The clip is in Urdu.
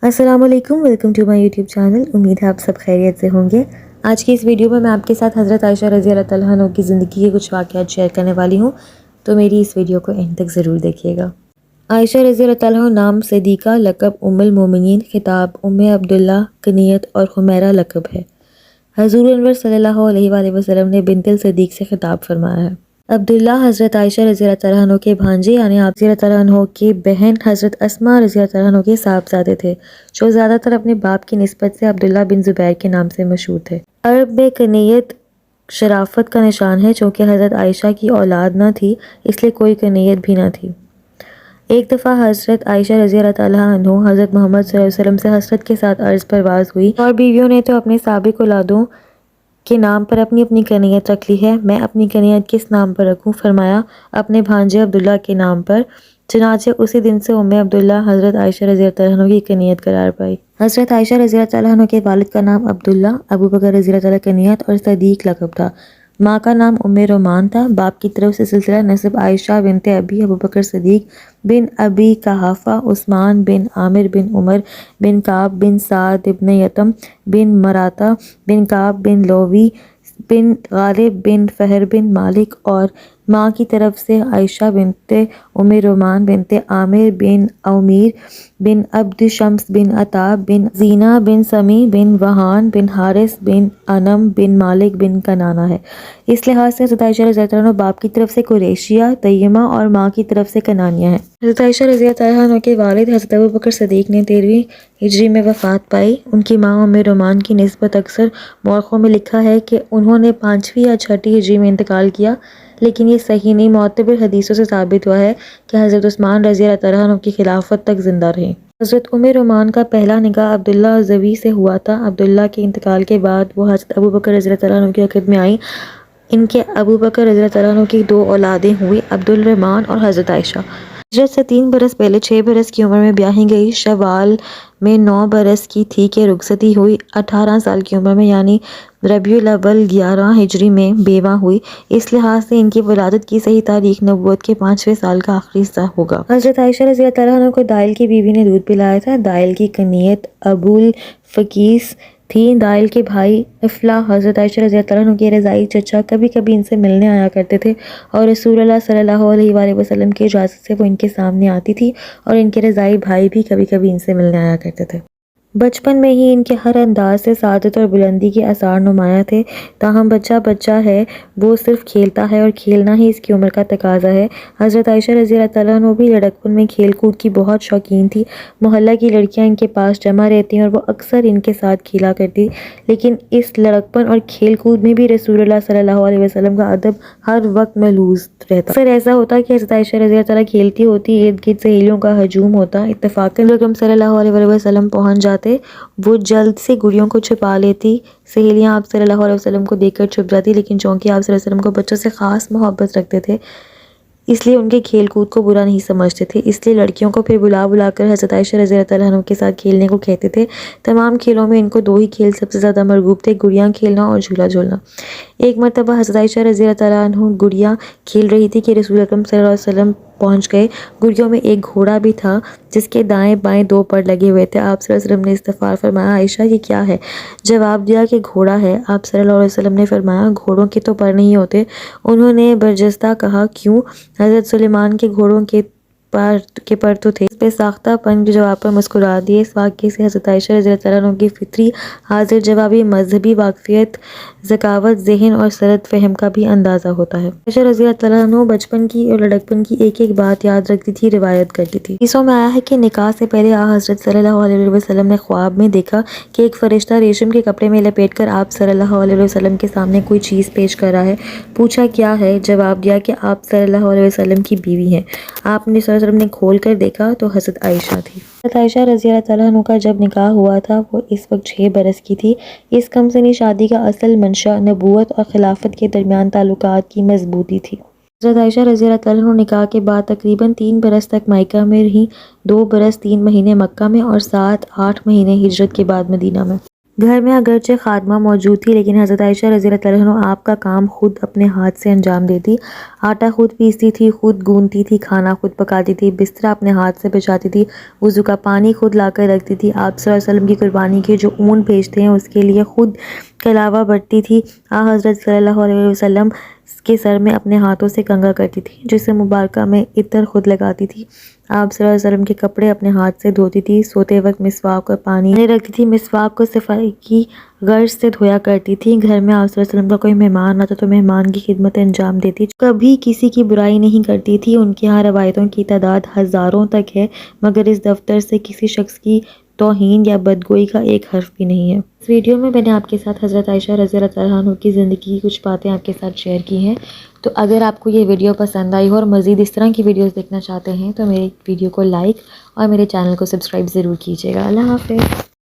السلام علیکم، welcome to my YouTube channel. امید ہے آپ سب خیریت سے ہوں گے۔ آج کی اس ویڈیو میں آپ کے ساتھ حضرت عائشہ رضی اللہ تعالیٰ عنہ کی زندگی کے کچھ واقعات شیئر کرنے والی ہوں، تو میری اس ویڈیو کو اینڈ تک ضرور دیکھیے گا۔ عائشہ رضی اللہ تعالیٰ عنہ نام صدیقہ، لقب ام المومنین، خطاب ام عبداللہ، کنیت اور حمیرہ لقب ہے۔ حضور انور صلی اللہ علیہ وآلہ وسلم نے بنت الصدیق سے خطاب فرمایا ہے۔ عبداللہ حضرت عائشہ رضی اللہ تعالیٰ عنہ کے بھانجے یعنی آپ رضی اللہ تعالیٰ عنہ کی بہن حضرت اسماء رضی اللہ تعالیٰ عنہ کے صاحبزادے تھے، جو زیادہ تر اپنے باپ کی نسبت سے عبداللہ بن زبیر کے نام سے مشہور تھے۔ عرب میں کنیت شرافت کا نشان ہے، چونکہ حضرت عائشہ کی اولاد نہ تھی اس لیے کوئی کنیت بھی نہ تھی۔ ایک دفعہ حضرت عائشہ رضی اللہ تعالیٰ عنہ حضرت محمد صلی اللہ علیہ وسلم سے حسرت کے ساتھ عرض پرواز ہوئی، اور بیویوں نے تو اپنے سابق اولادوں کے نام پر اپنی اپنی کنیت رکھ لی ہے، میں اپنی کنیت کس نام پر رکھوں؟ فرمایا اپنے بھانجے عبداللہ کے نام پر۔ چنانچہ اسی دن سے ام عبداللہ حضرت عائشہ رضی اللہ تعالیٰ عنہ کی کنیت قرار پائی۔ حضرت عائشہ رضی اللہ تعالیٰ عنہ کے والد کا نام عبداللہ، ابو بکر رضی اللہ تعالیٰ کنیت اور صدیق لقب تھا۔ ماں کا نام ام رومان تھا۔ باپ کی طرف سے سلسلہ نسب عائشہ بنت ابی ابو بکر صدیق بن ابی قحافہ، عثمان بن عامر بن عمر بن کعب بن سعد بن یتم بن مراتہ بن کعب بن لوی بن غالب بن فہر بن مالک، اور ماں کی طرف سے عائشہ بنت ام رومان بنت عامر بن عمیر بن عبد شمس بن عطا بن زینہ بن سمی بن وہان بن حارث بن انم بن مالک بن کنانہ ہے۔ اس لحاظ سے حضرت عائشہ رضی اللہ عنہ باپ کی طرف سے قریشیہ، طیمہ اور ماں کی طرف سے کنانیہ ہے۔ حضرت عائشہ رضی اللہ عنہ کے والد حضرت ابو بکر صدیق نے 13ویں ہجری میں وفات پائی۔ ان کی ماں ام رومان کی نسبت اکثر مورخوں میں لکھا ہے کہ انہوں نے 5ویں یا 6ٹھی ہجری میں انتقال کیا، لیکن یہ صحیح نہیں۔ معتبر حدیثوں سے ثابت ہوا ہے کہ حضرت عثمان رضی اللہ تعالیٰ عنہ کی خلافت تک زندہ رہیں۔ حضرت ام رومان کا پہلا نکاح عبداللہ زوی سے ہوا تھا۔ عبداللہ کے انتقال کے بعد وہ حضرت ابو بکر رضی اللہ تعالیٰ عنہ کی عقد میں آئیں۔ ان کے ابو بکر رضی اللہ تعالیٰ عنہ کی 2 اولادیں ہوئی، عبد الرحمن اور حضرت عائشہ۔ ہجرت سے 3 برس پہلے 6 برس کی عمر میں بیاہی گئی۔ شوال میں 9 برس کی تھی کہ رخصتی ہوئی۔ 18 سال کی عمر میں یعنی ربیع الاول 11 ہجری میں بیوہ ہوئی۔ اس لحاظ سے ان کی ولادت کی صحیح تاریخ نبوت کے 5ویں سال کا آخری حصہ ہوگا۔ حضرت عائشہ رضی اللہ تعالیٰ عنہ کو دائل کی بیوی نے دودھ پلایا تھا۔ دائل کی کنیت ابو الفقیس تھی۔ دائل کے بھائی افلاح حضرت عائشہ رضی اللہ تعالیٰ عنہ کے رضائی چچا کبھی کبھی ان سے ملنے آیا کرتے تھے، اور رسول اللہ صلی اللہ علیہ وآلہ وسلم کی اجازت سے وہ ان کے سامنے آتی تھی، اور ان کے رضائی بھائی بھی کبھی کبھی ان سے ملنے آیا کرتے تھے۔ بچپن میں ہی ان کے ہر انداز سے سعادت اور بلندی کے آثار نمایاں تھے۔ تاہم بچہ ہے، وہ صرف کھیلتا ہے اور کھیلنا ہی اس کی عمر کا تقاضا ہے۔ حضرت عائشہ رضی اللہ تعالیٰ عنہ بھی لڑکپن میں کھیل کود کی بہت شوقین تھی۔ محلہ کی لڑکیاں ان کے پاس جمع رہتی اور وہ اکثر ان کے ساتھ کھیلا کرتی، لیکن اس لڑکپن اور کھیل کود میں بھی رسول اللہ صلی اللہ علیہ وسلم کا ادب ہر وقت ملحوظ رہتا۔ اکثر ایسا ہوتا کہ حضرت عائشہ رضی اللہ تعالیٰ کھیلتی ہوتی، ارد گرد سہیلیوں کا ہجوم ہوتا، اتفاقاً اکرم صلی اللہ علیہ وسلم پہنچ جاتے، وہ جلد سے گڑیوں کو چھپا لیتی۔ سہیلیاں آپ صلی اللہ علیہ وسلم کو دیکھ کر چھپ جاتی، لیکن چونکہ آپ صلی اللہ علیہ وسلم کو بچوں سے خاص محبت رکھتے تھے اس لیے ان کے کھیل کود کو برا نہیں سمجھتے تھے، اس لیے لڑکیوں کو پھر بلا کر حضرت عائشہ رضی اللہ تعالیٰ عنہ کے ساتھ کھیلنے کو کہتے تھے۔ تمام کھیلوں میں ان کو 2 ہی کھیل سب سے زیادہ مرغوب تھے، گڑیاں کھیلنا اور جھولا جھولنا۔ ایک مرتبہ حضرت عائشہ رضی اللہ تعالیٰ عنہ گڑیاں کھیل رہی تھی کہ رسول اکرم صلی اللہ علیہ وسلم پہنچ گئے۔ گڑیوں میں ایک گھوڑا بھی تھا جس کے دائیں بائیں 2 پر لگے ہوئے تھے۔ آپ صلی اللہ علیہ وسلم نے استغفار فرمایا، عائشہ یہ کیا ہے؟ جواب دیا کہ گھوڑا ہے۔ آپ صلی اللہ علیہ وسلم نے فرمایا گھوڑوں کے تو پر نہیں ہوتے۔ انہوں نے برجستہ کہا کیوں؟ حضرت سلیمان کے گھوڑوں کے پر تو تھے۔ اس پہ ساختہ پن کے جواب پر مسکرا دیے۔ اس واقعے سے حضرت عائشہ رضی اللہ تعالیٰ عنہ کی فطری حاضر جوابی، مذہبی واقفیت، ذکاوت ذہن اور سرد فہم کا بھی اندازہ ہوتا ہے۔ عائشہ رضی اللہ تعالیٰ عنہ بچپن کی اور لڑکپن کی ایک ایک بات یاد رکھتی تھی، روایت کرتی تھی۔ حدیثوں میں آیا ہے کہ نکاح سے پہلے حضرت صلی اللہ علیہ وسلم نے خواب میں دیکھا کہ ایک فرشتہ ریشم کے کپڑے میں لپیٹ کر آپ صلی اللہ علیہ وسلم کے سامنے کوئی چیز پیش کر رہا ہے۔ پوچھا کیا ہے؟ جواب دیا کہ آپ صلی اللہ علیہ وسلم کی بیوی ہیں۔ آپ نے صلی اللہ علیہ وسلم نے کھول کر دیکھا تو حضرت عائشہ تھی۔ حضرت عائشہ رضی اللہ تعالیٰ عنہ کا جب نکاح ہوا تھا وہ اس وقت 6 برس کی تھی۔ اس کم سنی شادی کا اصل منشا نبوت اور خلافت کے درمیان تعلقات کی مضبوطی تھی۔ حضرت عائشہ رضی اللہ تعالیٰ عنہ نکاح کے بعد تقریباً 3 برس تک مکہ میں رہیں، 2 برس 3 مہینے مکہ میں اور 7-8 مہینے ہجرت کے بعد مدینہ میں۔ گھر میں اگرچہ خادمہ موجود تھی لیکن حضرت عائشہ رضی اللہ تعالیٰ عنہ آپ کا کام خود اپنے ہاتھ سے انجام دیتی۔ آٹا خود پیستی تھی، خود گوندتی تھی، کھانا خود پکاتی تھی، بستر اپنے ہاتھ سے بچھاتی تھی، وضو کا پانی خود لا کر رکھتی تھی۔ آپ صلی اللہ علیہ وسلم کی قربانی کے جو اون بھیجتے ہیں اس کے لیے خود کلاوہ بٹتی تھی۔ حضرت صلی اللہ علیہ وسلم کے سر میں اپنے ہاتھوں سے کنگھا کرتی تھی، جسے مبارکہ میں عطر خود لگاتی تھی۔ آپ صلی اللہ علیہ وسلم کے کپڑے اپنے ہاتھ سے دھوتی تھی، سوتے وقت مسواک اور پانی رکھتی تھی، مسواک کو صفائی کی غرض سے دھویا کرتی تھی۔ گھر میں آپ صلی اللہ علیہ وسلم کا کوئی مہمان آتا تو مہمان کی خدمت انجام دیتی، کبھی کسی کی برائی نہیں کرتی تھی۔ ان کے ہاں روایتوں کی تعداد ہزاروں تک ہے، مگر اس دفتر سے کسی شخص کی توہین یا بدگوئی کا ایک حرف بھی نہیں ہے۔ اس ویڈیو میں نے آپ کے ساتھ حضرت عائشہ رضی اللہ تعالیٰ عنہ کی زندگی کی کچھ باتیں آپ کے ساتھ شیئر کی ہیں۔ تو اگر آپ کو یہ ویڈیو پسند آئی ہو اور مزید اس طرح کی ویڈیوز دیکھنا چاہتے ہیں تو میری ویڈیو کو لائک اور میرے چینل کو سبسکرائب ضرور کیجیے گا۔ اللہ حافظ۔